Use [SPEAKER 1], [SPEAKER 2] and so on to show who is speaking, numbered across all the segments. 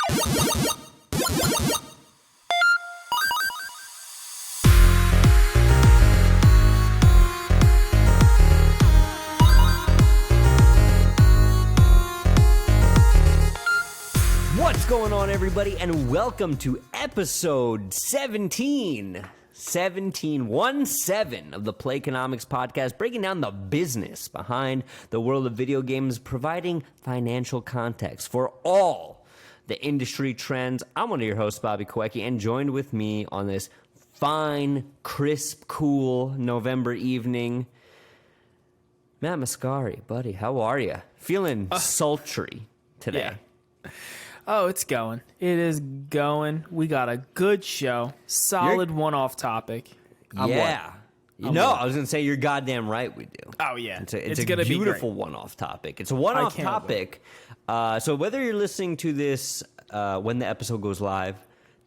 [SPEAKER 1] What's going on, everybody, and welcome to episode 17 of the Playconomics podcast, breaking down the business behind the world of video games, providing financial context for all the industry trends. I'm one of your hosts, Bobby Kawecki, and joined with me on this fine, crisp, cool November evening, Matt Mascari. Buddy, how are you? Feeling sultry today.
[SPEAKER 2] Yeah. Oh, it's going. It is going. We got a good show. Solid one-off topic.
[SPEAKER 1] I was going to say you're goddamn right we do.
[SPEAKER 2] Oh, yeah.
[SPEAKER 1] It's a beautiful one-off topic. It's a one-off topic. So whether you're listening to this when the episode goes live,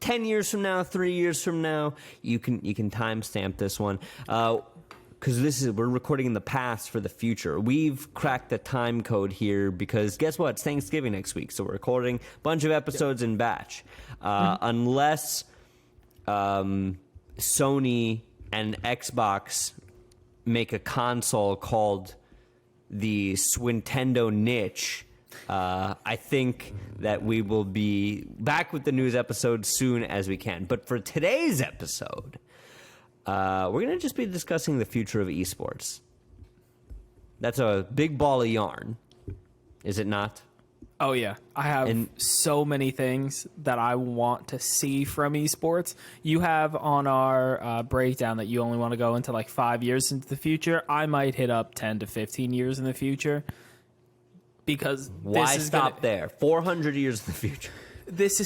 [SPEAKER 1] 10 years from now, 3 years from now, you can timestamp this one. Because we're recording in the past for the future. We've cracked the time code here because guess what? It's Thanksgiving next week, so we're recording a bunch of episodes in batch. Unless Sony and Xbox make a console called the Swintendo niche, I think that we will be back with the news episode soon as we can. But for today's episode, we're going to just be discussing the future of esports. That's a big ball of yarn, is it not?
[SPEAKER 2] Oh, yeah. I have so many things that I want to see from esports. You have on our breakdown that you only want to go into like 5 years into the future. I might hit up 10 to 15 years in the future. Because
[SPEAKER 1] why stop there? 400 years in the future.
[SPEAKER 2] This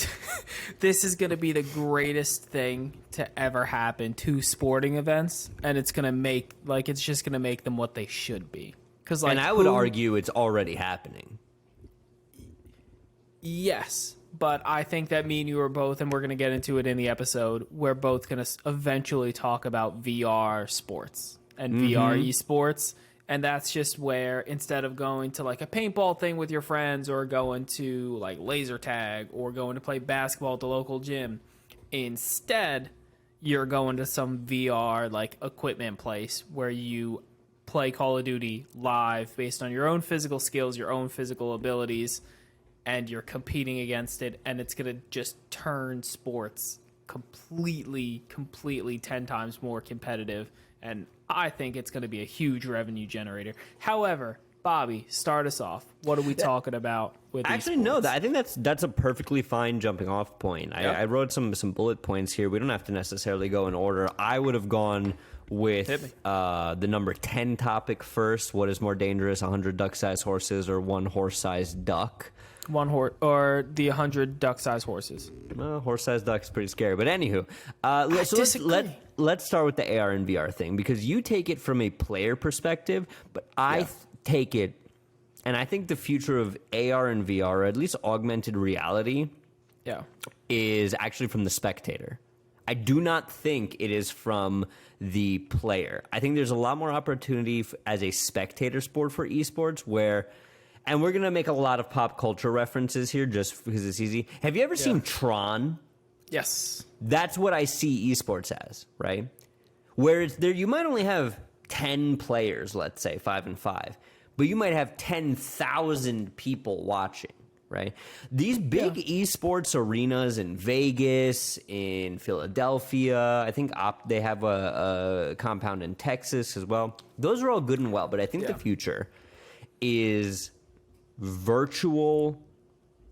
[SPEAKER 2] is going to be the greatest thing to ever happen to sporting events, and it's going to make them what they should be.
[SPEAKER 1] And I would argue it's already happening.
[SPEAKER 2] Yes, but I think that me and you are both, and we're going to get into it in the episode, we're both going to eventually talk about VR sports and VR esports. And that's just where instead of going to like a paintball thing with your friends or going to like laser tag or going to play basketball at the local gym, instead you're going to some VR like equipment place where you play Call of Duty live based on your own physical skills, your own physical abilities, and you're competing against it. And it's going to just turn sports completely 10 times more competitive. And I think it's going to be a huge revenue generator. However, Bobby, start us off. What are we talking about with
[SPEAKER 1] Actually,
[SPEAKER 2] esports?
[SPEAKER 1] no, I think that's a perfectly fine jumping off point. Yep. I wrote some bullet points here. We don't have to necessarily go in order. I would have gone with the number 10 topic first. What is more dangerous, 100 duck-sized horses or one horse-sized duck?
[SPEAKER 2] One horse or the 100 duck-sized horses.
[SPEAKER 1] Well, horse-sized duck is pretty scary. But anywho, let's start with the AR and VR thing because you take it from a player perspective, but I take it, and I think the future of AR and VR, or at least augmented reality, is actually from the spectator. I do not think it is from the player. I think there's a lot more opportunity as a spectator sport for esports where... And we're going to make a lot of pop culture references here just because it's easy. Have you ever seen Tron?
[SPEAKER 2] Yes.
[SPEAKER 1] That's what I see esports as, right? Where it's there, you might only have 10 players, let's say, 5 and 5. But you might have 10,000 people watching, right? These big esports arenas in Vegas, in Philadelphia, I think they have a compound in Texas as well. Those are all good and well, but I think the future is... virtual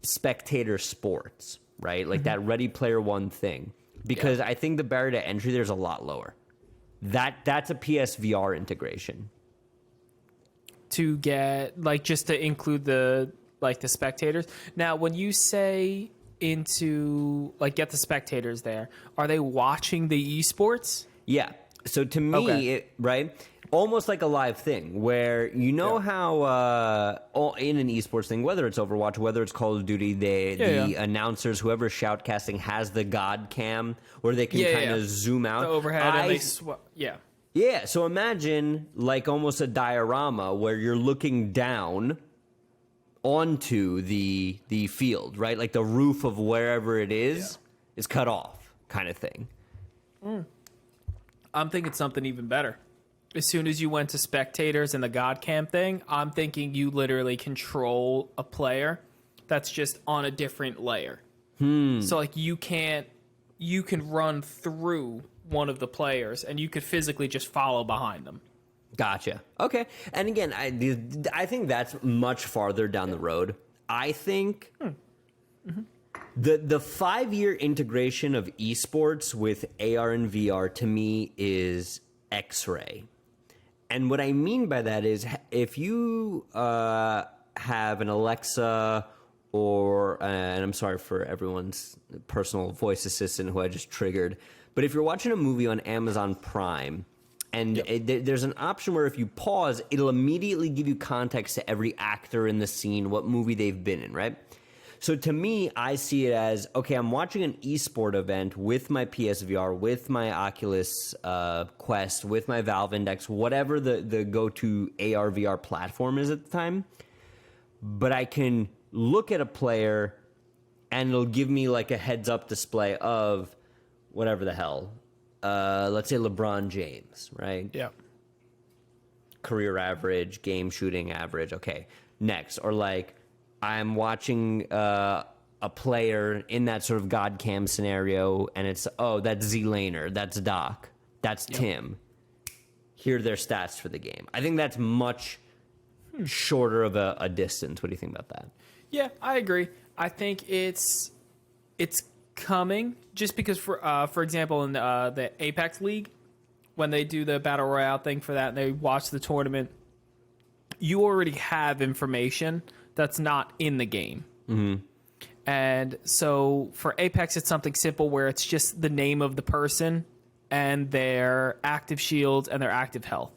[SPEAKER 1] spectator sports, right? Like that Ready Player One thing. Because I think the barrier to entry there's a lot lower. That's a PSVR integration.
[SPEAKER 2] To get just to include the spectators. Now, when you say into get the spectators there, are they watching the esports?
[SPEAKER 1] Yeah. So to me, right? Almost like a live thing where how in an esports thing, whether it's Overwatch, whether it's Call of Duty, the announcers, whoever's shoutcasting has the God cam where they can kind of zoom out.
[SPEAKER 2] The overhead
[SPEAKER 1] Yeah, so imagine like almost a diorama where you're looking down onto the field, right? Like the roof of wherever it is cut off, kind of thing.
[SPEAKER 2] I'm thinking something even better. As soon as you went to spectators and the God Cam thing, I'm thinking you literally control a player that's just on a different layer. So like you can run through one of the players and you could physically just follow behind them.
[SPEAKER 1] Gotcha. Okay. And again, I think that's much farther down the road. I think the 5-year integration of esports with AR and VR to me is X-ray. And what I mean by that is if you have an Alexa or, and I'm sorry for everyone's personal voice assistant who I just triggered, but if you're watching a movie on Amazon Prime, and there's an option where if you pause, it'll immediately give you context to every actor in the scene, what movie they've been in, right? So to me, I see it as, okay, I'm watching an esport event with my PSVR, with my Oculus Quest, with my Valve Index, whatever the go-to AR, VR platform is at the time. But I can look at a player and it'll give me like a heads-up display of whatever the hell. Let's say LeBron James, right?
[SPEAKER 2] Yeah.
[SPEAKER 1] Career average, game shooting average. Okay, next. Or like I'm watching a player in that sort of God Cam scenario, and it's, oh, that's Z Laner, that's Doc, that's Tim. Here are their stats for the game. I think that's much shorter of a distance. What do you think about that?
[SPEAKER 2] Yeah, I agree. I think it's coming just because for example in the Apex League, when they do the battle royale thing for that and they watch the tournament, you already have information that's not in the game. And so for Apex, it's something simple where it's just the name of the person and their active shields and their active health.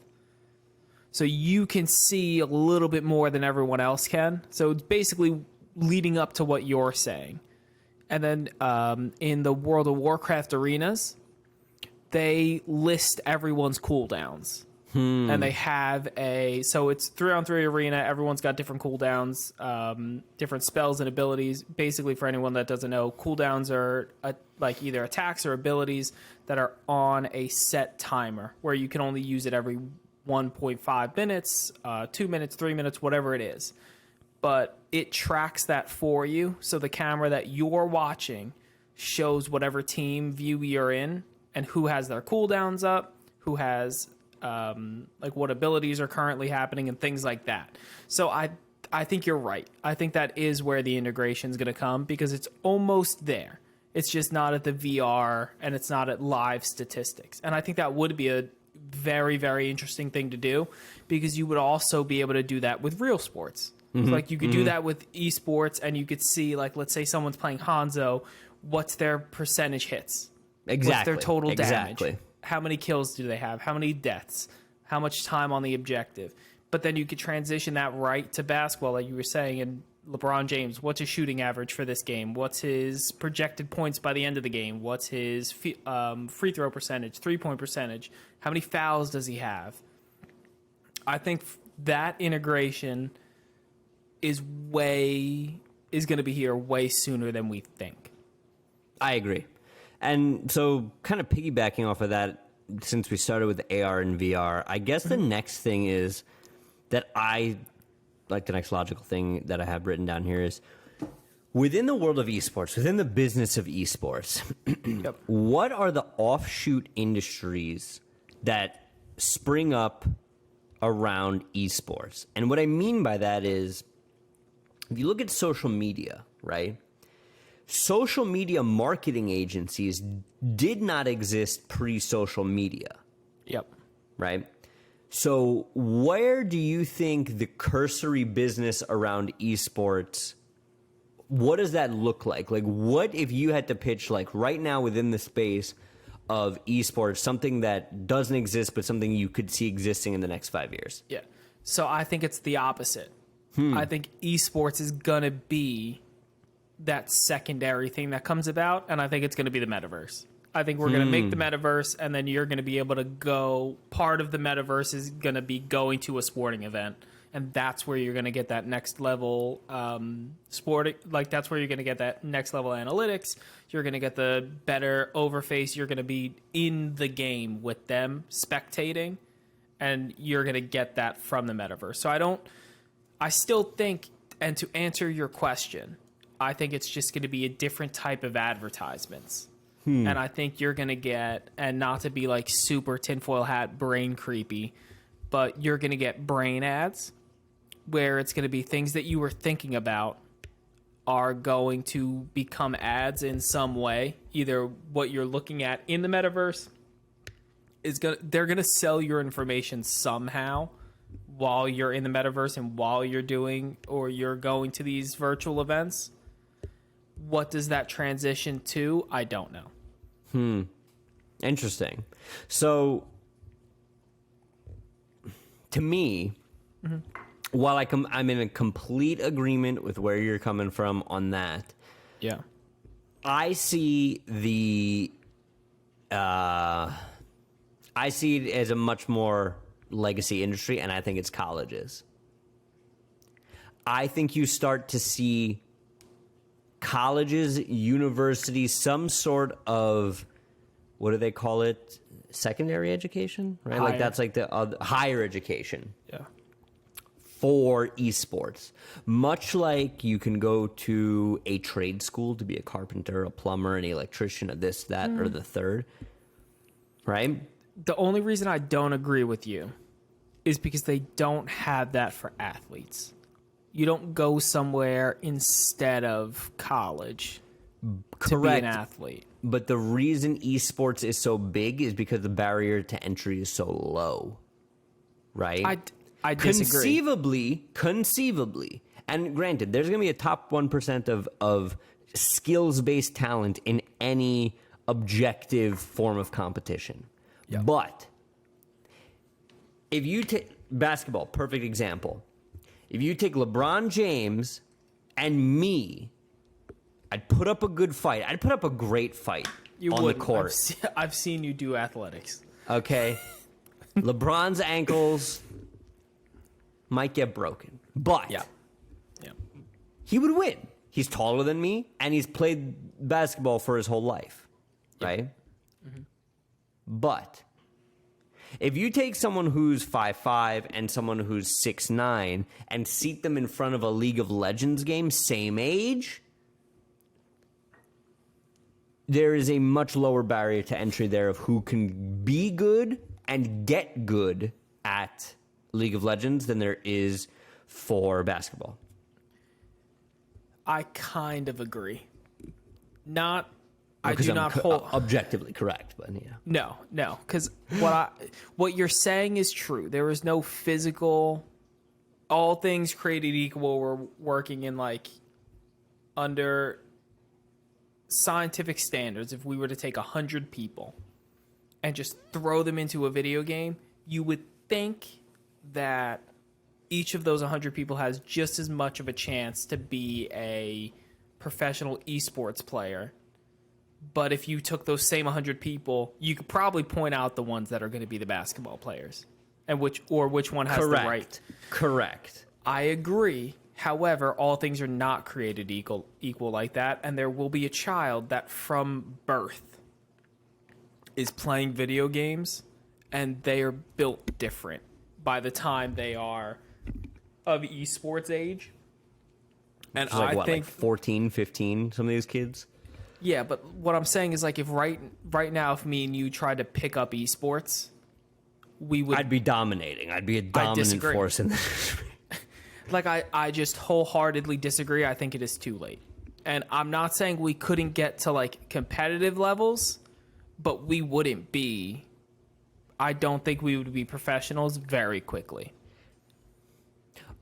[SPEAKER 2] So you can see a little bit more than everyone else can. So it's basically leading up to what you're saying. And then in the World of Warcraft arenas, they list everyone's cooldowns. And they have so it's 3-on-3 arena. Everyone's got different cooldowns, different spells and abilities. Basically, for anyone that doesn't know, cooldowns are like either attacks or abilities that are on a set timer where you can only use it every 1.5 minutes, 2 minutes, 3 minutes, whatever it is. But it tracks that for you. So the camera that you're watching shows whatever team view you're in and who has their cooldowns up, who has like what abilities are currently happening and things like that. So I think you're right. I think that is where the integration is going to come because it's almost there. It's just not at the VR and it's not at live statistics. And I think that would be a very, very interesting thing to do because you would also be able to do that with real sports. Like you could do that with esports and you could see, like, let's say someone's playing Hanzo, what's their percentage hits?
[SPEAKER 1] Exactly.
[SPEAKER 2] What's their total damage? How many kills do they have? How many deaths? How much time on the objective? But then you could transition that right to basketball, like you were saying, and LeBron James, what's his shooting average for this game? What's his projected points by the end of the game? What's his free throw percentage, 3-point percentage? How many fouls does he have? I think that integration is going to be here way sooner than we think.
[SPEAKER 1] I agree. And so kind of piggybacking off of that, since we started with AR and VR, I guess the next thing is that the next logical thing that I have written down here is within the world of esports, within the business of esports, what are the offshoot industries that spring up around esports? And what I mean by that is, if you look at social media, right? Social media marketing agencies did not exist pre-social media.
[SPEAKER 2] Yep.
[SPEAKER 1] Right? So where do you think the cursory business around esports, what does that look like? Like, what if you had to pitch, like, right now within the space of esports, something that doesn't exist but something you could see existing in the next 5 years?
[SPEAKER 2] Yeah. So I think it's the opposite. I think esports is going to be that secondary thing that comes about, and I think it's going to be the metaverse. I think we're going to make the metaverse, and then you're going to be able to go, part of the metaverse is going to be going to a sporting event, and that's where you're going to get that next level that's where you're going to get that next level analytics. You're going to get the better overface. You're going to be in the game with them spectating, and you're going to get that from the metaverse. So I still think, and to answer your question, I think it's just going to be a different type of advertisements. And I think you're going to get, and not to be like super tinfoil hat brain creepy, but you're going to get brain ads where it's going to be things that you were thinking about are going to become ads in some way. Either what you're looking at in the metaverse they're going to sell your information somehow while you're in the metaverse and while you're doing, or you're going to these virtual events. What does that transition to? I don't know.
[SPEAKER 1] Interesting. So, to me, while I'm in a complete agreement with where you're coming from on that.
[SPEAKER 2] Yeah.
[SPEAKER 1] I see it as a much more legacy industry, and I think it's colleges. I think you start to see colleges, universities, some sort of, what do they call it? Secondary education, right? Like that's like the higher education.
[SPEAKER 2] Yeah.
[SPEAKER 1] For esports. Much like you can go to a trade school to be a carpenter, a plumber, an electrician, a this, that, or the third. Right?
[SPEAKER 2] The only reason I don't agree with you is because they don't have that for athletes. You don't go somewhere instead of college to be an athlete.
[SPEAKER 1] But the reason esports is so big is because the barrier to entry is so low. Right?
[SPEAKER 2] I disagree.
[SPEAKER 1] Conceivably, and granted, there's going to be a top 1% of skills-based talent in any objective form of competition.
[SPEAKER 2] Yeah.
[SPEAKER 1] But if you take basketball, perfect example. If you take LeBron James and me, I'd put up a good fight. I'd put up a great fight on the court.
[SPEAKER 2] I've seen you do athletics.
[SPEAKER 1] Okay. LeBron's ankles might get broken, but he would win. He's taller than me, and he's played basketball for his whole life, right? Mm-hmm. But if you take someone who's 5'5" and someone who's 6'9" and seat them in front of a League of Legends game, same age, there is a much lower barrier to entry there of who can be good and get good at League of Legends than there is for basketball.
[SPEAKER 2] I kind of agree. I
[SPEAKER 1] do
[SPEAKER 2] do not hold
[SPEAKER 1] objectively correct, but yeah.
[SPEAKER 2] No, because what you're saying is true. There is no physical. All things created equal. We're working in like under scientific standards. If we were to take 100 people and just throw them into a video game, you would think that each of those 100 people has just as much of a chance to be a professional esports player. But if you took those same 100 people, you could probably point out the ones that are going to be the basketball players, and which one has the right.
[SPEAKER 1] Correct.
[SPEAKER 2] I agree. However, all things are not created equal like that, and there will be a child that from birth is playing video games, and they are built different by the time they are of esports age. And I think
[SPEAKER 1] 14, 15, some of these kids.
[SPEAKER 2] Yeah, but what I'm saying is, like, if right now, if me and you tried to pick up esports, we would.
[SPEAKER 1] I'd be dominating. I'd be a dominant force in this.
[SPEAKER 2] Like, I just wholeheartedly disagree. I think it is too late. And I'm not saying we couldn't get to, like, competitive levels, but we wouldn't be. I don't think we would be professionals very quickly.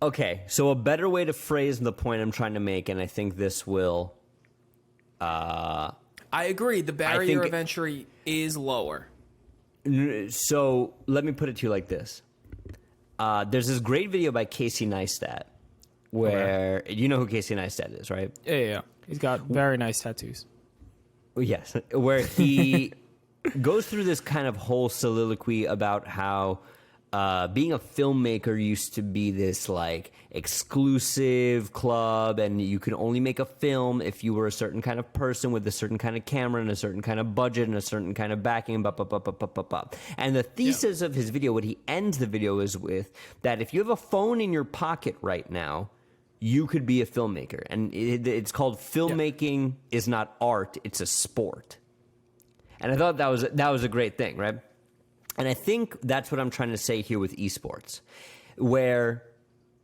[SPEAKER 1] Okay, so a better way to phrase the point I'm trying to make, and I think this will.
[SPEAKER 2] I agree. The barrier of entry is lower.
[SPEAKER 1] So let me put it to you like this. There's this great video by Casey Neistat where you know who Casey Neistat is, right?
[SPEAKER 2] Yeah. He's got very nice tattoos.
[SPEAKER 1] Yes, where he goes through this kind of whole soliloquy about how being a filmmaker used to be this like exclusive club, and you could only make a film if you were a certain kind of person with a certain kind of camera and a certain kind of budget and a certain kind of backing. And the thesis of his video, what he ends the video is with, that if you have a phone in your pocket right now, you could be a filmmaker. And it's called filmmaking is not art, it's a sport. And I thought that was a great thing, right? And I think that's what I'm trying to say here with esports, where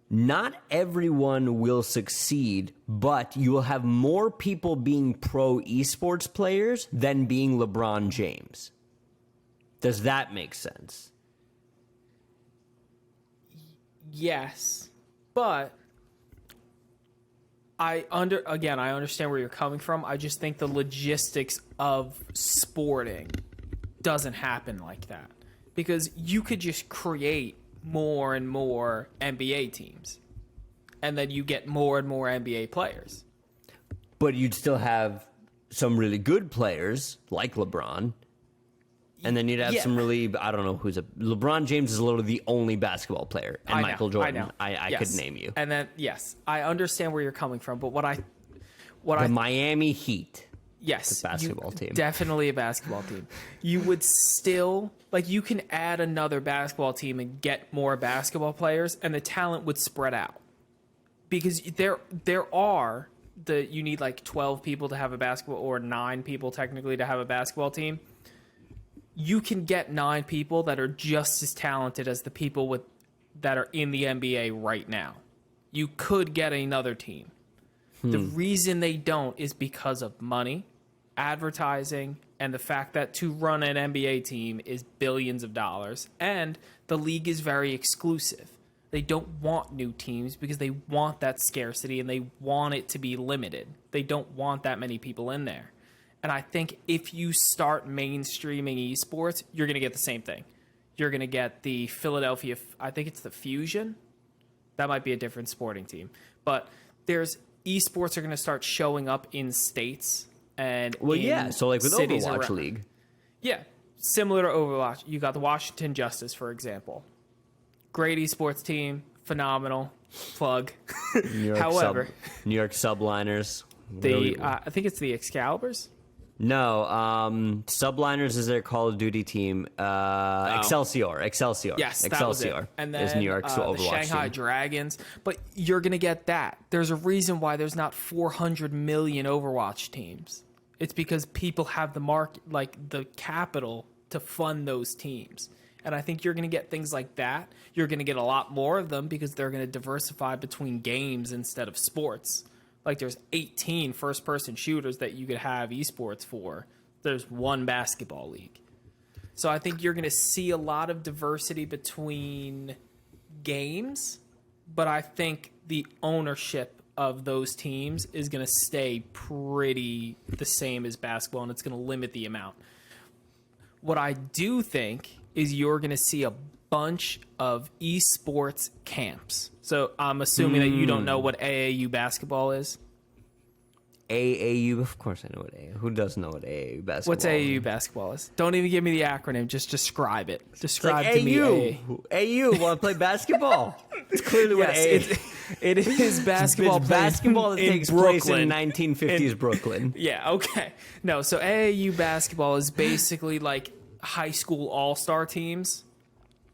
[SPEAKER 1] not everyone will succeed, but you will have more people being pro esports players than being LeBron James. Does that make sense?
[SPEAKER 2] Yes, but I understand where you're coming from. I just think the logistics of sporting doesn't happen like that. Because you could just create more and more NBA teams, and then you get more and more NBA players.
[SPEAKER 1] But you'd still have some really good players like LeBron, and then you'd have some really, I don't know who's LeBron James is literally the only basketball player, and Michael Jordan. I could name you.
[SPEAKER 2] And then I understand where you're coming from, but
[SPEAKER 1] the Miami Heat.
[SPEAKER 2] Yes,
[SPEAKER 1] it's a basketball team.
[SPEAKER 2] Definitely a basketball team. You would still, you can add another basketball team and get more basketball players, and the talent would spread out. Because you need 12 people to have a basketball, or 9 people technically to have a basketball team. You can get 9 people that are just as talented as the people that are in the NBA right now. You could get another team. The reason they don't is because of money, advertising, and the fact that to run an NBA team is billions of dollars, and the league is very exclusive. They don't want new teams because they want that scarcity and they want it to be limited. They don't want that many people in there. And I think if you start mainstreaming esports, you're going to get the same thing. You're going to get the Philadelphia, I think it's the Fusion. That might be a different sporting team. But esports are going to start showing up in states and
[SPEAKER 1] so like with
[SPEAKER 2] cities
[SPEAKER 1] Overwatch
[SPEAKER 2] around.
[SPEAKER 1] League.
[SPEAKER 2] Yeah, similar to Overwatch. You got the Washington Justice, for example. Great esports team, phenomenal. Plug. However,
[SPEAKER 1] New York Subliners.
[SPEAKER 2] I think it's the Excaliburs.
[SPEAKER 1] No, Subliners is their Call of Duty team. Excelsior.
[SPEAKER 2] Yes, that
[SPEAKER 1] Excelsior
[SPEAKER 2] was it. And then
[SPEAKER 1] is New York's Overwatch
[SPEAKER 2] the Shanghai
[SPEAKER 1] team.
[SPEAKER 2] Dragons. But you're going to get that. There's a reason why there's not 400 million Overwatch teams. It's because people have the market, the capital to fund those teams. And I think you're going to get things like that. You're going to get a lot more of them because they're going to diversify between games instead of sports. There's 18 first-person shooters that you could have esports for. There's one basketball league. So I think you're going to see a lot of diversity between games, but I think the ownership of those teams is going to stay pretty the same as basketball, and it's going to limit the amount. What I do think is you're going to see a bunch of esports camps. So I'm assuming that you don't know what AAU basketball is.
[SPEAKER 1] AAU, of course I know what AAU. Who doesn't know what AAU basketball is?
[SPEAKER 2] What's AAU basketball is? Don't even give me the acronym. Just describe it. Describe to
[SPEAKER 1] AU.
[SPEAKER 2] me.
[SPEAKER 1] AU, want to play basketball? It's clearly what AAU.
[SPEAKER 2] It is basketball.
[SPEAKER 1] It's basketball that takes place in 1950s Brooklyn.
[SPEAKER 2] Yeah, okay. No, so AAU basketball is basically like high school all-star teams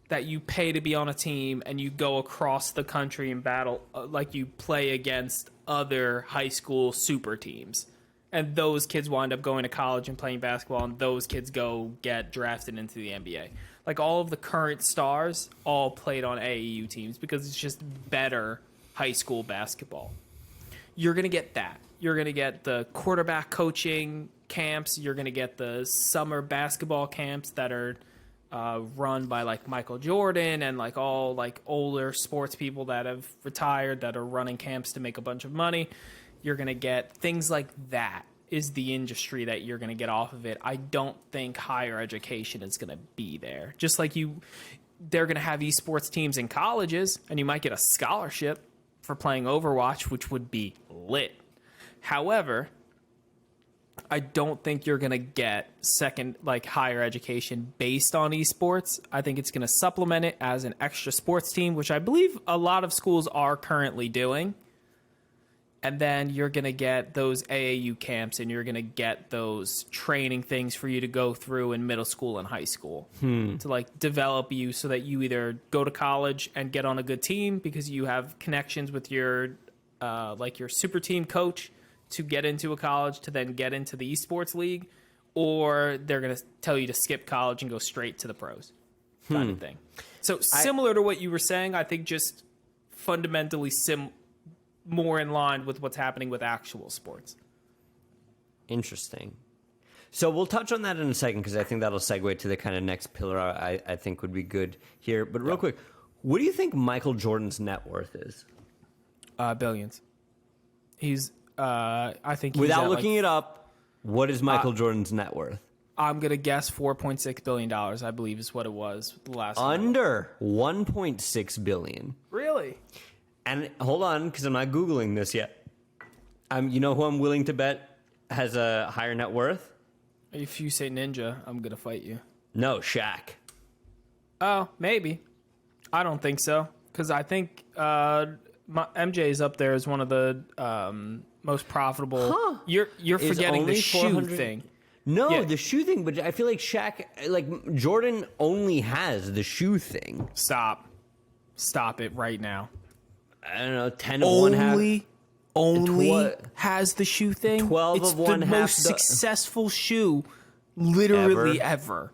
[SPEAKER 2] that you pay to be on a team, and you go across the country and battle, you play against other high school super teams. And those kids wind up going to college and playing basketball, and those kids go get drafted into the NBA. All of the current stars all played on AAU teams because it's just better high school basketball. You're going to get that. You're going to get the quarterback coaching camps. You're going to get the summer basketball camps that are run by Michael Jordan and all older sports people that have retired that are running camps to make a bunch of money. You're going to get things like that is the industry that you're going to get off of it. I don't think higher education is going to be there. Just like they're going to have esports teams in colleges, and you might get a scholarship for playing Overwatch, which would be lit. However, I don't think you're going to get higher education based on esports. I think it's going to supplement it as an extra sports team, which I believe a lot of schools are currently doing. And then you're going to get those AAU camps, and you're going to get those training things for you to go through in middle school and high school to like develop you so that you either go to college and get on a good team because you have connections with your your super team coach to get into a college to then get into the esports league, or they're going to tell you to skip college and go straight to the pros kind of thing. So similar to what you were saying, I think just fundamentally more in line with what's happening with actual sports.
[SPEAKER 1] Interesting. So we'll touch on that in a second because I think that'll segue to the kind of next pillar I think would be good here. But real quick, what do you think Michael Jordan's net worth is?
[SPEAKER 2] Billions. He's, I think he's
[SPEAKER 1] without looking it up, what is Michael Jordan's net worth?
[SPEAKER 2] I'm going to guess $4.6 billion, I believe is what it was the last
[SPEAKER 1] Under $1.6 billion.
[SPEAKER 2] Really?
[SPEAKER 1] And hold on, because I'm not Googling this yet. You know who I'm willing to bet has a higher net worth?
[SPEAKER 2] If you say Ninja, I'm going to fight you.
[SPEAKER 1] No, Shaq.
[SPEAKER 2] Oh, maybe. I don't think so. Because I think MJ is up there as one of the most profitable. Huh. You're forgetting the shoe thing.
[SPEAKER 1] No, the shoe thing, but I feel like Shaq, Jordan only has the shoe thing.
[SPEAKER 2] Stop it right now.
[SPEAKER 1] I don't know, 10 of one half.
[SPEAKER 2] Only has the shoe thing?
[SPEAKER 1] 12 of one half.
[SPEAKER 2] It's the most successful shoe literally ever.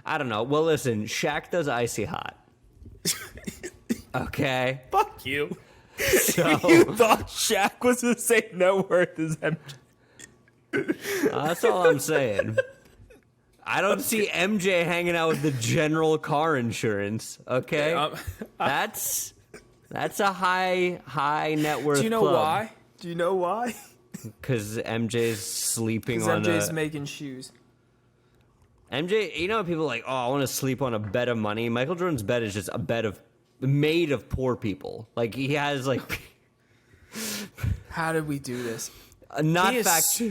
[SPEAKER 1] I don't know. Well, listen, Shaq does Icy Hot. Okay?
[SPEAKER 2] Fuck you.
[SPEAKER 1] So,
[SPEAKER 2] you thought Shaq was the same net worth as MJ.
[SPEAKER 1] That's all I'm saying. I don't see MJ hanging out with the general car insurance, okay? That's a high net worth.
[SPEAKER 2] Do you know
[SPEAKER 1] club.
[SPEAKER 2] why? Do you know why?
[SPEAKER 1] Because MJ's sleeping on
[SPEAKER 2] MJ's making shoes.
[SPEAKER 1] MJ, you know, people are like, oh, I want to sleep on a bed of money. Michael Jordan's bed is just a bed made of poor people. Like, he has, like...
[SPEAKER 2] How did we do this?
[SPEAKER 1] Not fact...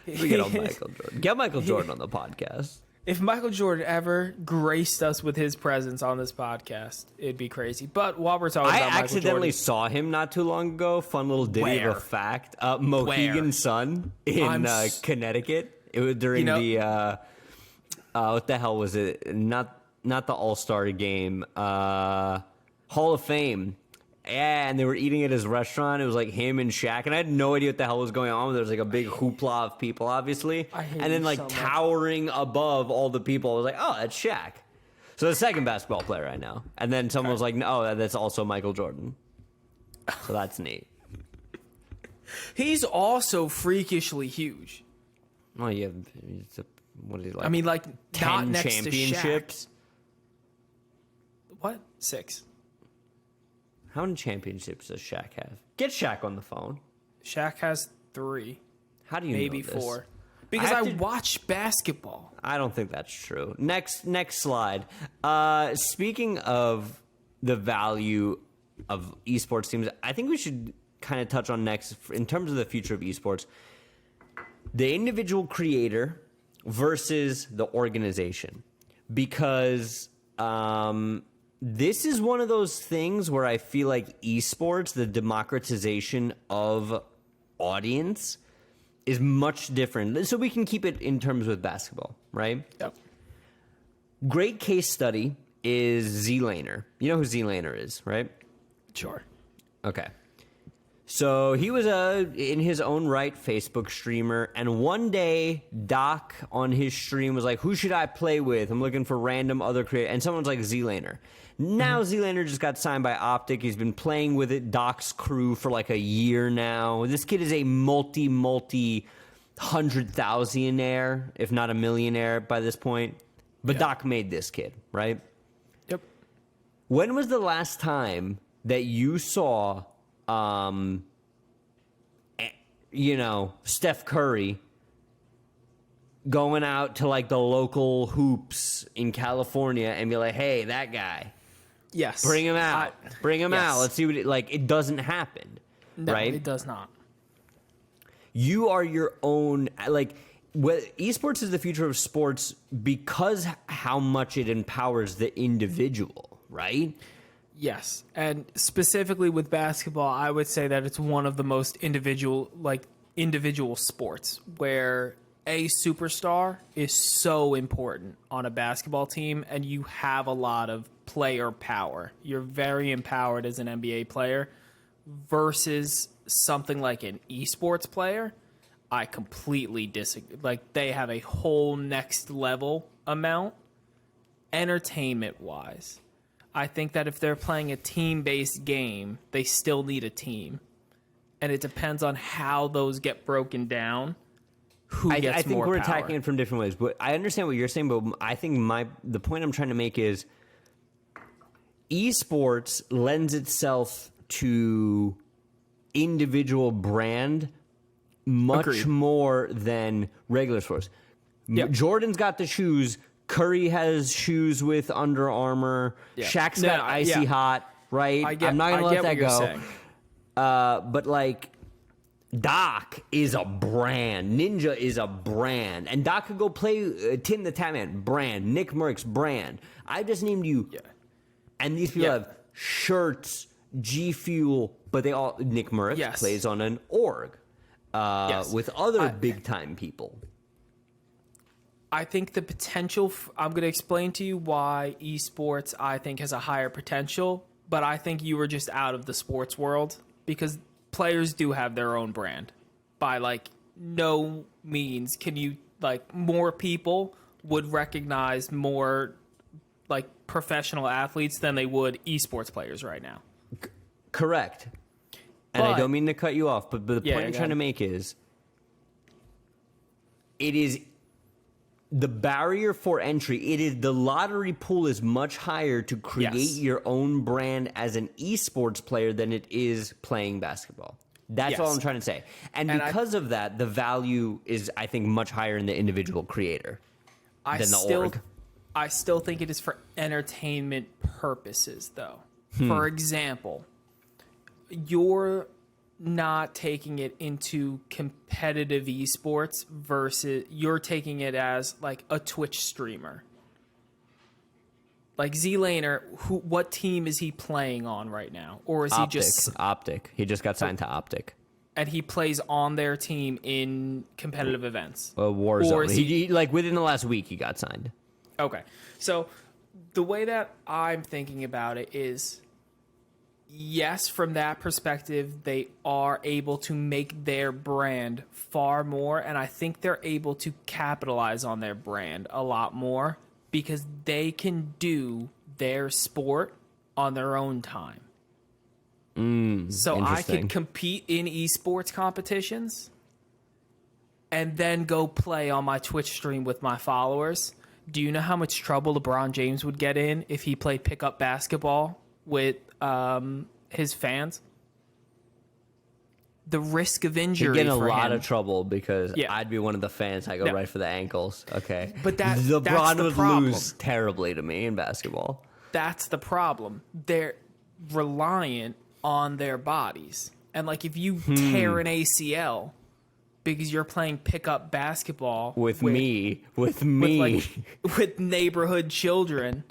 [SPEAKER 1] We get on Michael Jordan. Get Michael Jordan on the podcast.
[SPEAKER 2] If Michael Jordan ever graced us with his presence on this podcast, it'd be crazy. But while we're talking about Michael Jordan... I
[SPEAKER 1] accidentally saw him not too long ago. Fun little ditty of a fact. Mohegan Sun in Connecticut. It was during the... what the hell was it? Not the All-Star game. Hall of Fame. Yeah, and they were eating at his restaurant. It was like him and Shaq, and I had no idea what the hell was going on. There was like a big hoopla of people, obviously, and then like towering above all the people. I was like, oh, that's Shaq. So the second basketball player I know. And then someone was like, no, that's also Michael Jordan. So that's neat.
[SPEAKER 2] He's also freakishly huge.
[SPEAKER 1] Well, yeah, what is he like?
[SPEAKER 2] I mean, like
[SPEAKER 1] 10
[SPEAKER 2] not next
[SPEAKER 1] championships.
[SPEAKER 2] To Shaq. What? 6.
[SPEAKER 1] How many championships does Shaq have? Get Shaq on the phone.
[SPEAKER 2] Shaq has 3.
[SPEAKER 1] How do you
[SPEAKER 2] maybe
[SPEAKER 1] know this?
[SPEAKER 2] 4? Because I watch basketball.
[SPEAKER 1] I don't think that's true. Next slide. Speaking of the value of esports teams, I think we should kind of touch on next, in terms of the future of esports, the individual creator versus the organization. Because... this is one of those things where I feel like esports, the democratization of audience, is much different. So we can keep it in terms with basketball, right?
[SPEAKER 2] Yep.
[SPEAKER 1] Great case study is Z-Laner. You know who Z-Laner is, right?
[SPEAKER 2] Sure.
[SPEAKER 1] Okay. So he was in his own right, Facebook streamer, and one day Doc on his stream was like, who should I play with? I'm looking for random other creators. And someone's like, Z-Laner. Now Z-Laner just got signed by Optic. He's been playing with it, Doc's crew, for like a year now. This kid is a multi 100,000-aire, if not a millionaire by this point. But Doc made this kid, right?
[SPEAKER 2] Yep.
[SPEAKER 1] When was the last time that you saw... Steph Curry going out to like the local hoops in California and be like, hey, that guy.
[SPEAKER 2] Yes.
[SPEAKER 1] Bring him out. Bring him out. Let's see what it doesn't happen.
[SPEAKER 2] No,
[SPEAKER 1] right?
[SPEAKER 2] It does not.
[SPEAKER 1] You are your own, like, esports is the future of sports because how much it empowers the individual, right?
[SPEAKER 2] Yes, and specifically with basketball, I would say that it's one of the most individual sports where a superstar is so important on a basketball team, and you have a lot of player power. You're very empowered as an NBA player versus something like an esports player. I completely disagree. Like, they have a whole next level amount entertainment wise. I think that if they're playing a team-based game, they still need a team. And it depends on how those get broken down.
[SPEAKER 1] I think we're attacking it from different ways. But I understand what you're saying, but I think the point I'm trying to make is esports lends itself to individual brand much more than regular sports. Yep. Jordan's got the shoes. Curry has shoes with Under Armour. Yeah. Shaq's got Icy Hot, right? I'm not going to let that go. But, like, Doc is a brand. Ninja is a brand. And Doc could go play Tim the Tatman, brand. Nick Merckx, brand. I just named you. Yeah. And these people have shirts, G Fuel, but they all, Nick Merckx plays on an org with other big-time people.
[SPEAKER 2] I think the potential, I'm going to explain to you why esports, I think, has a higher potential, but I think you were just out of the sports world because players do have their own brand. By, like, no means can you, like, more people would recognize more, like, professional athletes than they would esports players right now.
[SPEAKER 1] Correct. And I don't mean to cut you off, but the point I'm trying to make is it is the barrier for entry. It is the lottery pool is much higher to create your own brand as an esports player than it is playing basketball. That's all I'm trying to say. And because of that, the value is, I think, much higher in the individual creator than the org.
[SPEAKER 2] I still think it is for entertainment purposes, though. For example, you're not taking it into competitive esports versus you're taking it as like a Twitch streamer. Like Z-Laner, what team is he playing on right now? Or is he just
[SPEAKER 1] Optic? He just got signed to Optic.
[SPEAKER 2] And he plays on their team in competitive events.
[SPEAKER 1] Warzone. He like within the last week he got signed.
[SPEAKER 2] Okay. So the way that I'm thinking about it is, yes, from that perspective, they are able to make their brand far more, and I think they're able to capitalize on their brand a lot more because they can do their sport on their own time. So I could compete in esports competitions and then go play on my Twitch stream with my followers. Do you know how much trouble LeBron James would get in if he played pickup basketball with his fans? The risk of injury.
[SPEAKER 1] You'd get in a lot of trouble because I'd be one of the fans. I go right for the ankles. Okay, but LeBron would lose terribly to me in basketball.
[SPEAKER 2] That's the problem. They're reliant on their bodies, and like if you tear an ACL because you're playing pickup basketball
[SPEAKER 1] with
[SPEAKER 2] neighborhood children,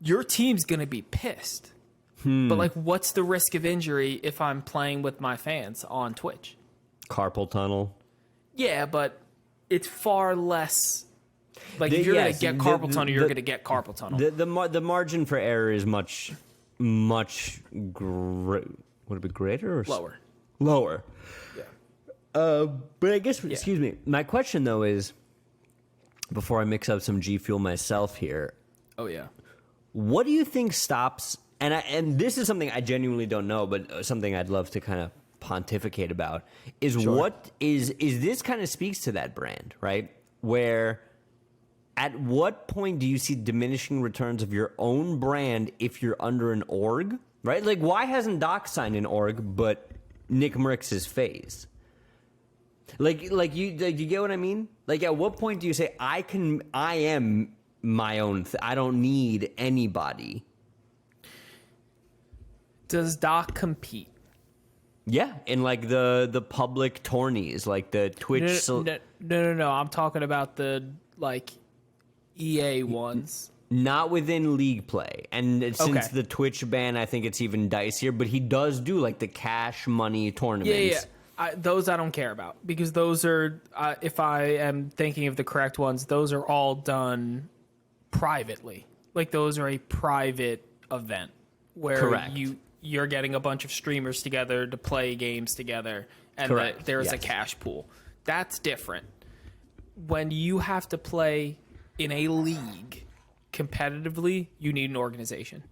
[SPEAKER 2] your team's gonna be pissed. But like, what's the risk of injury if I'm playing with my fans on Twitch?
[SPEAKER 1] Carpal tunnel.
[SPEAKER 2] Yeah, but it's far less. Like, if you're gonna get carpal tunnel, you're gonna get carpal tunnel.
[SPEAKER 1] The margin for error is much would it be greater or lower? Yeah. But I guess excuse me. My question though is, before I mix up some G Fuel myself here.
[SPEAKER 2] Oh yeah.
[SPEAKER 1] What do you think stops? And this is something I genuinely don't know, but something I'd love to kind of pontificate about is what is this kind of speaks to that brand, right? Where at what point do you see diminishing returns of your own brand if you're under an org, right? Like, why hasn't Doc signed an org, but Nick Merckx is FaZe? Like you get what I mean? Like, at what point do you say I am my own? I don't need anybody.
[SPEAKER 2] Does Doc compete?
[SPEAKER 1] Yeah, in like the public tourneys, like the Twitch.
[SPEAKER 2] No. I'm talking about the like EA ones.
[SPEAKER 1] Not within league play. And since the Twitch ban, I think it's even dicier, but he does do like the cash money tournaments.
[SPEAKER 2] Yeah. Those I don't care about because those are, if I am thinking of the correct ones, those are all done privately. Like those are a private event where you're getting a bunch of streamers together to play games together and there's a cash pool. That's different. When you have to play in a league competitively, you need an organization.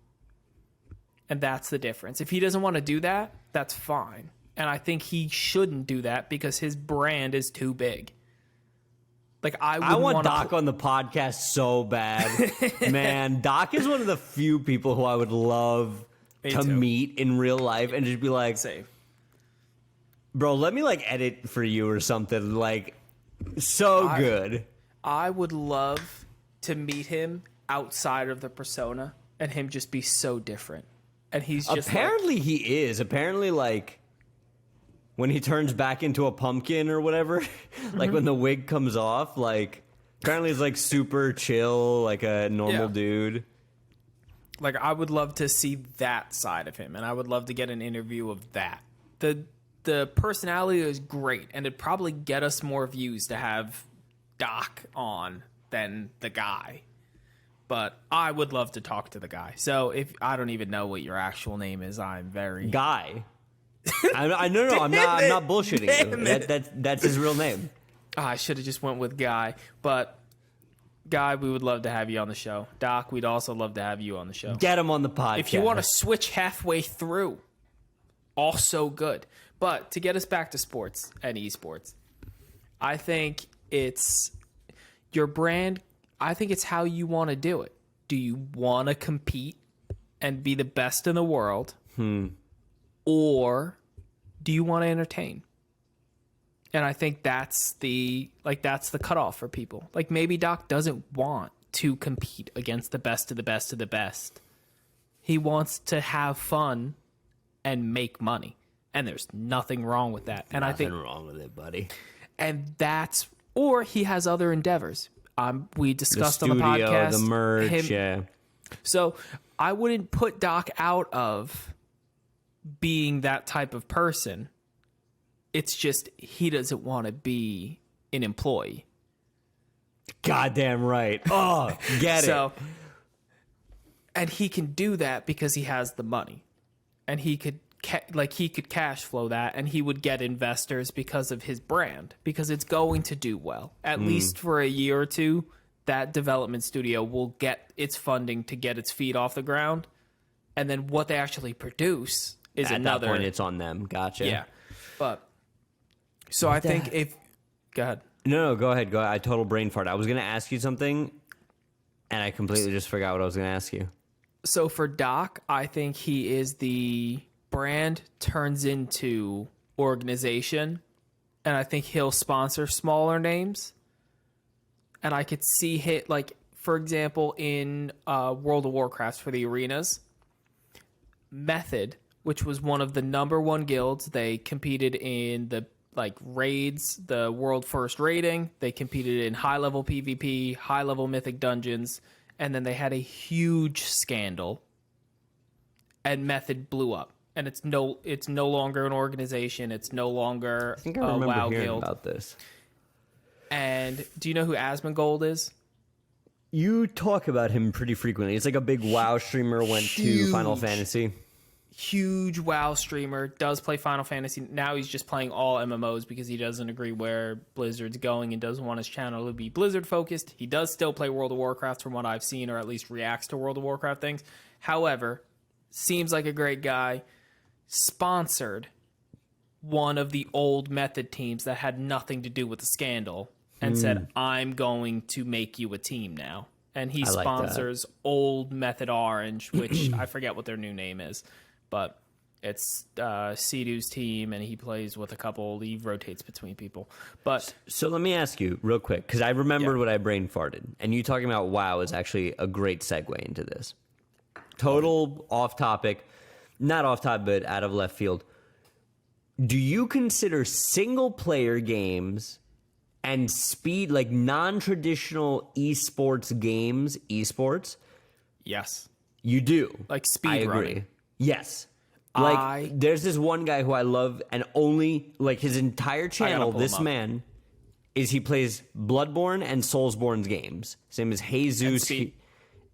[SPEAKER 2] And that's the difference. If he doesn't want to do that, that's fine. And I think he shouldn't do that because his brand is too big. Like I
[SPEAKER 1] want Doc on the podcast so bad. Man, Doc is one of the few people who I would love to meet in real life and just be like,
[SPEAKER 2] save.
[SPEAKER 1] Bro, let me like edit for you or something. Like, so good.
[SPEAKER 2] I would love to meet him outside of the persona and him just be so different. And he's just
[SPEAKER 1] apparently he is. Apparently, like when he turns back into a pumpkin or whatever, like when the wig comes off, like apparently he's like super chill, like a normal dude.
[SPEAKER 2] Like I would love to see that side of him, and I would love to get an interview of that. The personality is great, and it'd probably get us more views to have Doc on than the guy. But I would love to talk to the guy. So if I don't even know what your actual name is, I'm very
[SPEAKER 1] Guy. No, I'm not bullshitting you. That's his real name.
[SPEAKER 2] I should have just went with Guy, but Guy, we would love to have you on the show. Doc, we'd also love to have you on the show.
[SPEAKER 1] Get him on the podcast.
[SPEAKER 2] If you want to switch halfway through, also good. But to get us back to sports and esports, I think it's your brand. I think it's how you want to do it. Do you want to compete and be the best in the world? Or do you want to entertain? And I think that's the cutoff for people. Like maybe Doc doesn't want to compete against the best of the best of the best. He wants to have fun and make money. And there's nothing wrong with that. And
[SPEAKER 1] nothing wrong with it, buddy.
[SPEAKER 2] And or he has other endeavors. We discussed
[SPEAKER 1] the studio,
[SPEAKER 2] on the podcast.
[SPEAKER 1] The merch, yeah.
[SPEAKER 2] So I wouldn't put Doc out of being that type of person. It's just he doesn't want to be an employee.
[SPEAKER 1] Goddamn right. Oh, get it.
[SPEAKER 2] And he can do that because he has the money. And he could cash flow that, and he would get investors because of his brand, because it's going to do well. At least for a year or two, that development studio will get its funding to get its feet off the ground. And then what they actually produce is
[SPEAKER 1] at
[SPEAKER 2] another.
[SPEAKER 1] At that point, it's on them. Gotcha.
[SPEAKER 2] Yeah. But, so I think go ahead.
[SPEAKER 1] No, go ahead. I total brain fart. I was going to ask you something, and I completely just forgot what I was going to ask you.
[SPEAKER 2] So for Doc, I think he is the brand turns into organization, and I think he'll sponsor smaller names. And I could see for example, in World of Warcraft for the arenas, Method, which was one of the number one guilds, they competed in the raids, the world first raiding. They competed in high level PvP, high level mythic dungeons, and then they had a huge scandal, and Method blew up. And it's no longer an organization. It's no longer
[SPEAKER 1] I remember
[SPEAKER 2] WoW
[SPEAKER 1] hearing
[SPEAKER 2] guild.
[SPEAKER 1] about this.
[SPEAKER 2] And do you know who Asmongold is?
[SPEAKER 1] You talk about him pretty frequently. He's like a big WoW streamer, went to Final Fantasy.
[SPEAKER 2] Huge WoW streamer, does play Final Fantasy. Now he's just playing all MMOs because he doesn't agree where Blizzard's going and doesn't want his channel to be Blizzard focused. He does still play World of Warcraft from what I've seen, or at least reacts to World of Warcraft things. However, seems like a great guy. Sponsored one of the old Method teams that had nothing to do with the scandal and said, I'm going to make you a team now. And he sponsors old Method Orange, which I forget what their new name is, but it's Sea-Doo's team, and he plays with a couple. He rotates between people. But
[SPEAKER 1] so let me ask you real quick, because I remembered what I brain farted, and you talking about WoW is actually a great segue into this. Total off topic. Not off top, but out of left field. do you consider single player games and speed, like non-traditional esports games, esports?
[SPEAKER 2] Yes.
[SPEAKER 1] You do.
[SPEAKER 2] Like speed
[SPEAKER 1] I agree.
[SPEAKER 2] running.
[SPEAKER 1] Yes. Like, there's this one guy who I love, and only, like, his entire channel, this man, is he plays Bloodborne and Soulsborne's games. His name is Jesus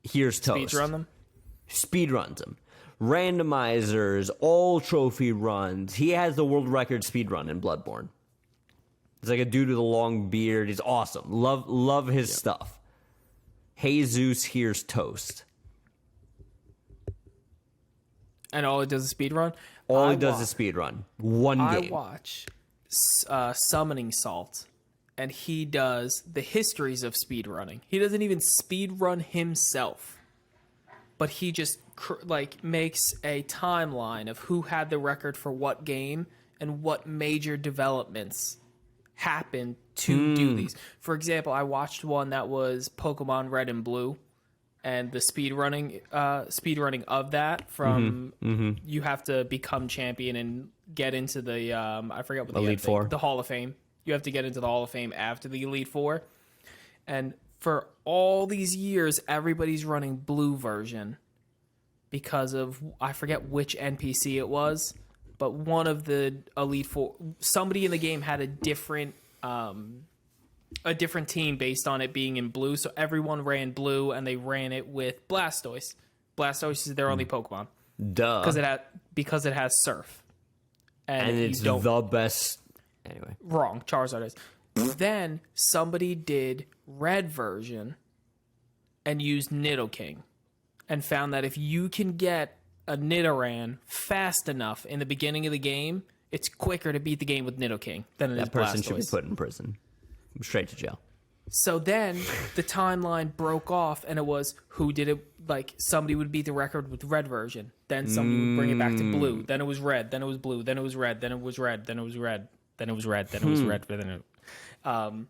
[SPEAKER 1] Here's Toast.
[SPEAKER 2] Speedrun them?
[SPEAKER 1] Speedruns them. Randomizers, all trophy runs. He has the world record speedrun in Bloodborne. He's like a dude with a long beard. He's awesome. Love his stuff. Jesus Here's Toast.
[SPEAKER 2] And all it does is speedrun?
[SPEAKER 1] All he does is speedrun. One game.
[SPEAKER 2] I watch Summoning Salt, and he does the histories of speedrunning. He doesn't even speedrun himself, but he just makes a timeline of who had the record for what game and what major developments happened to do these. For example, I watched one that was Pokemon Red and Blue, and the speedrunning of that from you have to become champion and get into the I forget what the
[SPEAKER 1] Elite Four,
[SPEAKER 2] the Hall of Fame. You have to get into the Hall of Fame after the Elite Four, and for all these years, everybody's running blue version because of I forget which NPC it was, but one of the Elite Four, somebody in the game had a different team based on it being in blue, so everyone ran blue, and they ran it with Blastoise. Blastoise is their only Pokemon.
[SPEAKER 1] Duh.
[SPEAKER 2] Because it has Surf.
[SPEAKER 1] And it's the best. Anyway.
[SPEAKER 2] Wrong. Charizard is. Then somebody did red version and used Nidoking and found that if you can get a Nidoran fast enough in the beginning of the game, it's quicker to beat the game with Nidoking than it is Blastoise. That person should be
[SPEAKER 1] put in prison. Straight to jail.
[SPEAKER 2] So then the timeline broke off, and it was who did it. Like, somebody would beat the record with red version. Then somebody would bring it back to blue. Then it was red. Then it was blue. Then it was red. Then it was red. Then it was red. Then it was red. Then it was red. And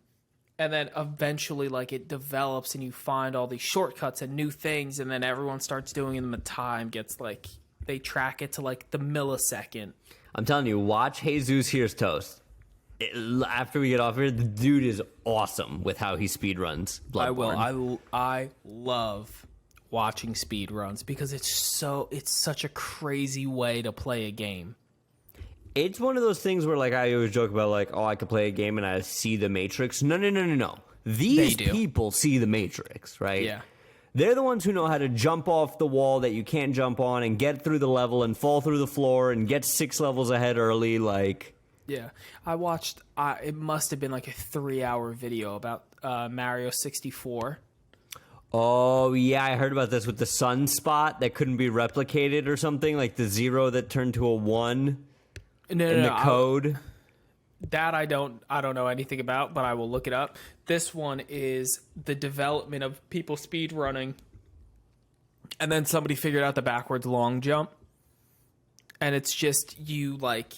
[SPEAKER 2] then eventually, like, it develops, and you find all these shortcuts and new things, and then everyone starts doing them. And the time gets, like, they track it to, like, the millisecond.
[SPEAKER 1] I'm telling you, watch Jesus Here's Toast. After we get off here, the dude is awesome with how he speedruns Bloodborne.
[SPEAKER 2] I will. I love watching speedruns because it's such a crazy way to play a game.
[SPEAKER 1] It's one of those things where, like, I always joke about, like, oh, I could play a game and I see the Matrix. No. These people see the Matrix, right?
[SPEAKER 2] Yeah.
[SPEAKER 1] They're the ones who know how to jump off the wall that you can't jump on and get through the level and fall through the floor and get 6 levels ahead early, like...
[SPEAKER 2] Yeah, I watched, it must have been like a 3-hour video about Mario 64.
[SPEAKER 1] Oh, yeah, I heard about this with the sunspot that couldn't be replicated or something, like the 0 that turned to a 1 in the code.
[SPEAKER 2] I don't know anything about, but I will look it up. This one is the development of people speedrunning, and then somebody figured out the backwards long jump, and it's just you, like...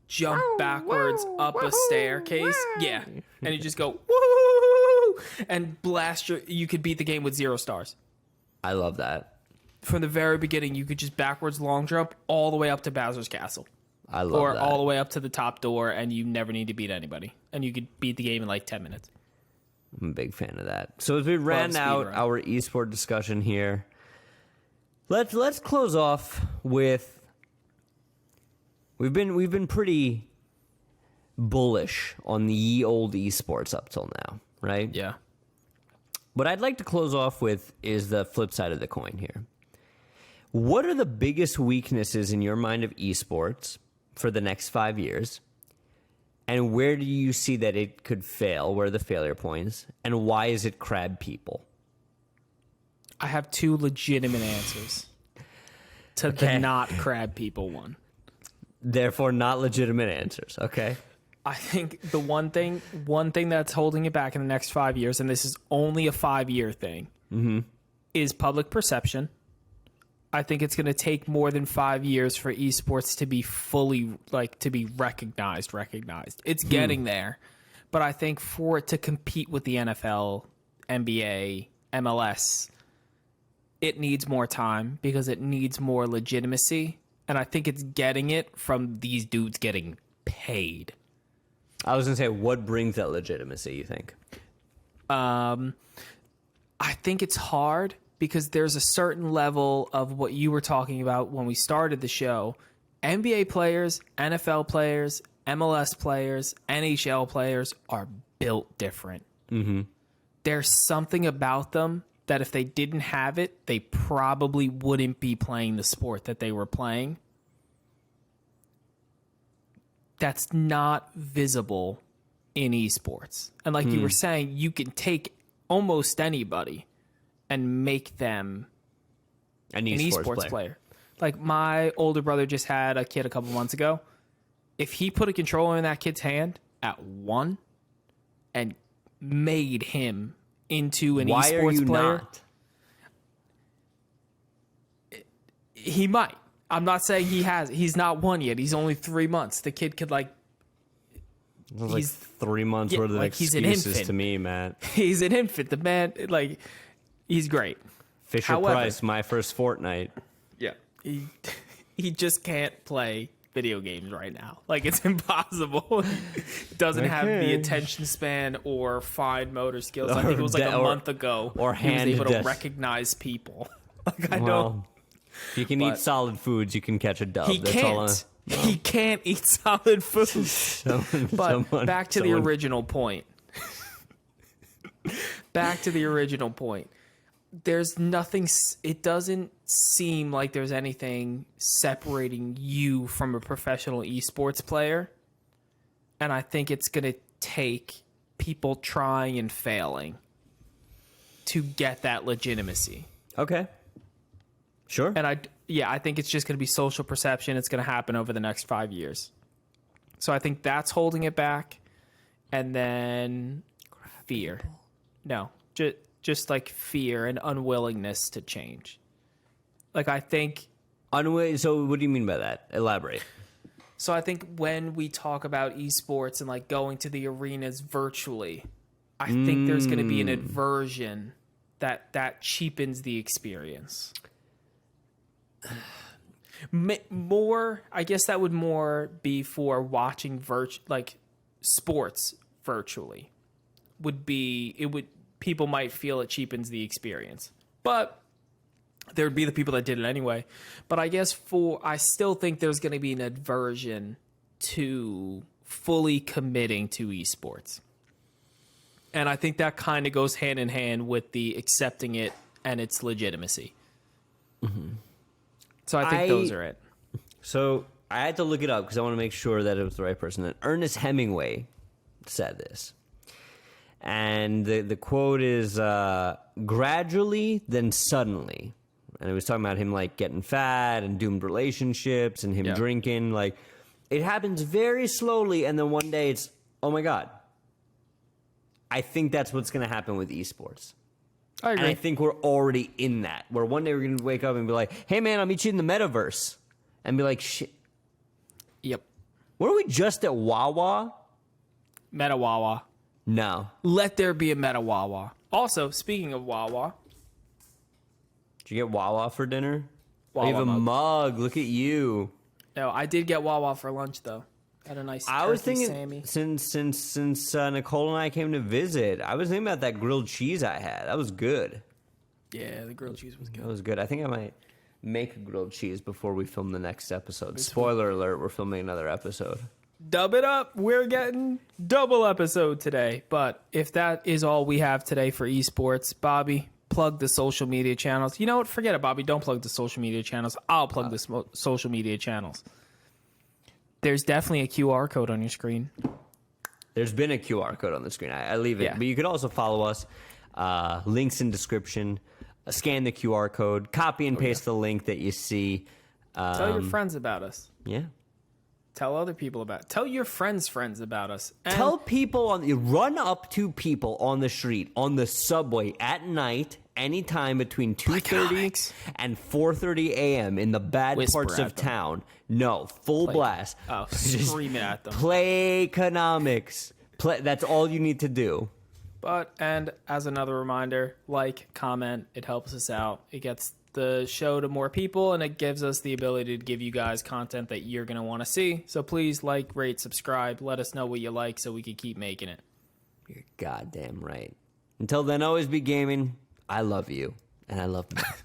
[SPEAKER 2] jump backwards up a staircase. Yeah. And you just go, woo! And blast you could beat the game with 0 stars.
[SPEAKER 1] I love that.
[SPEAKER 2] From the very beginning, you could just backwards long jump all the way up to Bowser's Castle.
[SPEAKER 1] I love that.
[SPEAKER 2] Or all the way up to the top door, and you never need to beat anybody. And you could beat the game in like 10 minutes.
[SPEAKER 1] I'm a big fan of that. So as we ran out our esport discussion here, let's close off with... We've been pretty bullish on the ye old esports up till now, right?
[SPEAKER 2] Yeah.
[SPEAKER 1] What I'd like to close off with is the flip side of the coin here. What are the biggest weaknesses in your mind of esports for the next 5 years? And where do you see that it could fail? Where are the failure points? And why is it crab people?
[SPEAKER 2] I have 2 legitimate answers to the not crab people one.
[SPEAKER 1] Therefore, not legitimate answers. Okay.
[SPEAKER 2] I think the one thing that's holding it back in the next 5 years, and this is only a 5-year thing, is public perception. I think it's going to take more than 5 years for esports to be fully, like, to be recognized. It's getting there. But I think for it to compete with the NFL, NBA, MLS, it needs more time because it needs more legitimacy. And I think it's getting it from these dudes getting paid.
[SPEAKER 1] I was going to say, what brings that legitimacy, you think?
[SPEAKER 2] I think it's hard because there's a certain level of what you were talking about when we started the show. NBA players, NFL players, MLS players, NHL players are built different. Mm-hmm. There's something about them that if they didn't have it, they probably wouldn't be playing the sport that they were playing. That's not visible in esports. And like you were saying, you can take almost anybody and make them
[SPEAKER 1] An
[SPEAKER 2] an esports player. Like my older brother just had a kid a couple months ago. If he put a controller in that kid's hand at 1 and made him into an
[SPEAKER 1] Why
[SPEAKER 2] esports
[SPEAKER 1] are you
[SPEAKER 2] player,
[SPEAKER 1] not?
[SPEAKER 2] he might. I'm not saying he has. He's not 1 yet. He's only 3 months. The kid could like.
[SPEAKER 1] Like 3 months worth of
[SPEAKER 2] like he's an
[SPEAKER 1] excuses
[SPEAKER 2] infant.
[SPEAKER 1] to me, Matt.
[SPEAKER 2] He's an infant. The man, like, he's great.
[SPEAKER 1] Fisher
[SPEAKER 2] However-
[SPEAKER 1] Price, my first fortnight.
[SPEAKER 2] Yeah. He just can't play video games right now. Like, it's impossible. He doesn't have the attention span or fine motor skills. I think it was like a month ago.
[SPEAKER 1] Or
[SPEAKER 2] he was
[SPEAKER 1] hand
[SPEAKER 2] able to
[SPEAKER 1] desk.
[SPEAKER 2] recognize people. Like, I know.
[SPEAKER 1] Well, if you can eat
[SPEAKER 2] But-
[SPEAKER 1] solid foods, you can catch a dub.
[SPEAKER 2] He
[SPEAKER 1] That's
[SPEAKER 2] can't.
[SPEAKER 1] all
[SPEAKER 2] He can't eat solid food. But back to the original point. Back to the original point. There's nothing. It doesn't seem like there's anything separating you from a professional esports player. And I think it's going to take people trying and failing to get that legitimacy.
[SPEAKER 1] Okay. Sure.
[SPEAKER 2] And I think it's just going to be social perception. It's going to happen over the next 5 years. So I think that's holding it back. And then fear. No, just like fear and unwillingness to change. Like I think.
[SPEAKER 1] So what do you mean by that? Elaborate.
[SPEAKER 2] So I think when we talk about esports and like going to the arenas virtually, I think there's going to be an aversion that cheapens the experience. More, I guess that would more be for watching like sports virtually. People might feel it cheapens the experience, but there would be the people that did it anyway. But I guess I still think there's going to be an aversion to fully committing to esports. And I think that kind of goes hand in hand with the accepting it and its legitimacy. Mm-hmm. So I think those are it.
[SPEAKER 1] So I had to look it up because I want to make sure that it was the right person. And Ernest Hemingway said this. And the quote is, gradually, then suddenly. And it was talking about him, like, getting fat and doomed relationships and him drinking. Like, it happens very slowly, and then one day it's, oh, my God. I think that's what's going to happen with esports.
[SPEAKER 2] I agree.
[SPEAKER 1] And I think we're already in that, where one day we're going to wake up and be like, hey, man, I'll meet you in the metaverse. And be like, shit.
[SPEAKER 2] Yep.
[SPEAKER 1] Weren't we just at Wawa?
[SPEAKER 2] Meta Wawa.
[SPEAKER 1] No.
[SPEAKER 2] Let there be a Meta Wawa. Also, speaking of Wawa.
[SPEAKER 1] Did you get Wawa for dinner?
[SPEAKER 2] Wawa
[SPEAKER 1] You have a mug. Look at you.
[SPEAKER 2] No, I did get Wawa for lunch, though. Had a nice
[SPEAKER 1] I was thinking,
[SPEAKER 2] Sammy.
[SPEAKER 1] since Nicole and I came to visit, I was thinking about that grilled cheese I had. That was good.
[SPEAKER 2] Yeah, the grilled cheese was good.
[SPEAKER 1] That was good. I think I might make a grilled cheese before we film the next episode. Spoiler alert, we're filming another episode.
[SPEAKER 2] Dub it up. We're getting double episode today. But if that is all we have today for esports, Bobby, plug the social media channels. You know what? Forget it, Bobby. Don't plug the social media channels. I'll plug the social media channels. There's definitely a QR code on your screen.
[SPEAKER 1] There's been a QR code on the screen. I leave it.
[SPEAKER 2] Yeah.
[SPEAKER 1] But you could also follow us. Links in description. Scan the QR code. Copy and paste the link that you see.
[SPEAKER 2] Tell your friends about us.
[SPEAKER 1] Yeah.
[SPEAKER 2] Tell other people about it. Tell your friends' friends about us. And
[SPEAKER 1] Tell people run up to people on the street, on the subway at night, anytime between 2:30
[SPEAKER 2] Playconomics.
[SPEAKER 1] and 4:30 a.m. in the bad
[SPEAKER 2] Whisper
[SPEAKER 1] parts
[SPEAKER 2] at
[SPEAKER 1] of
[SPEAKER 2] them.
[SPEAKER 1] town. No, full blast.
[SPEAKER 2] Oh,
[SPEAKER 1] Just
[SPEAKER 2] scream at them.
[SPEAKER 1] Playconomics. That's all you need to do.
[SPEAKER 2] But, and as another reminder, like, comment, it helps us out. It gets the show to more people, and it gives us the ability to give you guys content that you're going to want to see. So please like, rate, subscribe. Let us know what you like so we can keep making it.
[SPEAKER 1] You're goddamn right. Until then, always be gaming. I love you, and I love Matt.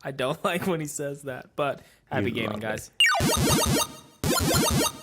[SPEAKER 2] I don't like when he says that, but happy gaming, guys.
[SPEAKER 1] It.